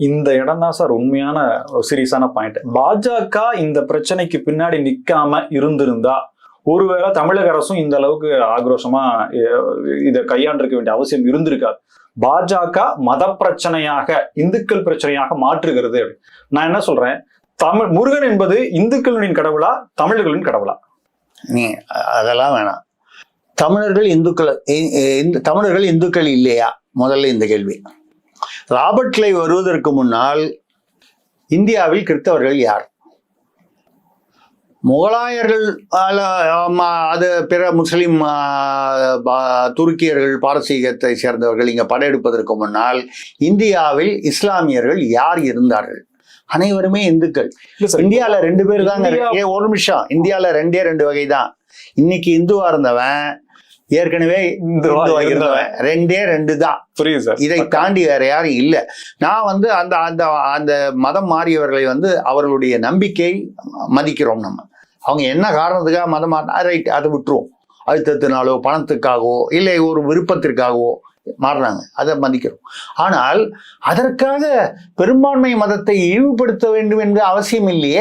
இந்த இடம் தான் சார் உண்மையான சீரியஸான பாயிண்ட். பாஜக இந்த பிரச்சனைக்கு பின்னாடி நிக்காம இருந்திருந்தா ஒருவேளை தமிழக அரசும் இந்த அளவுக்கு ஆக்ரோஷமா இதை கையாண்டிருக்க வேண்டிய அவசியம் இருந்திருக்காது. பாஜக மத பிரச்சனையாக இந்துக்கள் பிரச்சனையாக மாற்றுகிறது. நான் என்ன சொல்றேன், முருகன் என்பது இந்துக்களின் கடவுளா தமிழர்களின் கடவுளா? நீ அதெல்லாம் வேணாம். தமிழர்கள் இந்துக்கள் இல்லையா? முதல்ல இந்த கேள்வி. ராபர்ட் கிளைவ் வருவதற்கு முன்னால் இந்தியாவில் கிறிஸ்தவர்கள் யார்? முகலாயர்கள், அது பிற முஸ்லிம் துருக்கியர்கள், பாரசீகத்தை சேர்ந்தவர்கள் இங்க படையெடுப்பதற்கு முன்னால் இந்தியாவில் இஸ்லாமியர்கள் யார் இருந்தார்கள்? அனைவருமே இந்துக்கள். இந்தியால 2 பேர் தாங்க. ஒரு நிமிஷம், இந்தியால 2 வகை தான். இன்னைக்கு இந்துவா இருந்தவன் ஏற்கனவே இந்துவா இருந்தவன் 2 தான். புரியுது சார். இதை தாண்டி வேற யாரும் இல்ல. நான் அந்த அந்த அந்த மதம் மாறியவர்களை அவர்களுடைய நம்பிக்கை மதிக்கிறோம். நம்ம அவங்க என்ன காரணத்துக்காக மதம் ரைட், அதை விட்டுருவோம். அழுத்தத்தினாலோ பணத்துக்காகவோ இல்லை ஒரு விருப்பத்திற்காகவோ மாறினாங்க, அதை மதிக்கிறோம். ஆனால் அதற்காக பெரும்பான்மை மதத்தை இழிவுபடுத்த வேண்டும் என்ற அவசியம் இல்லையே.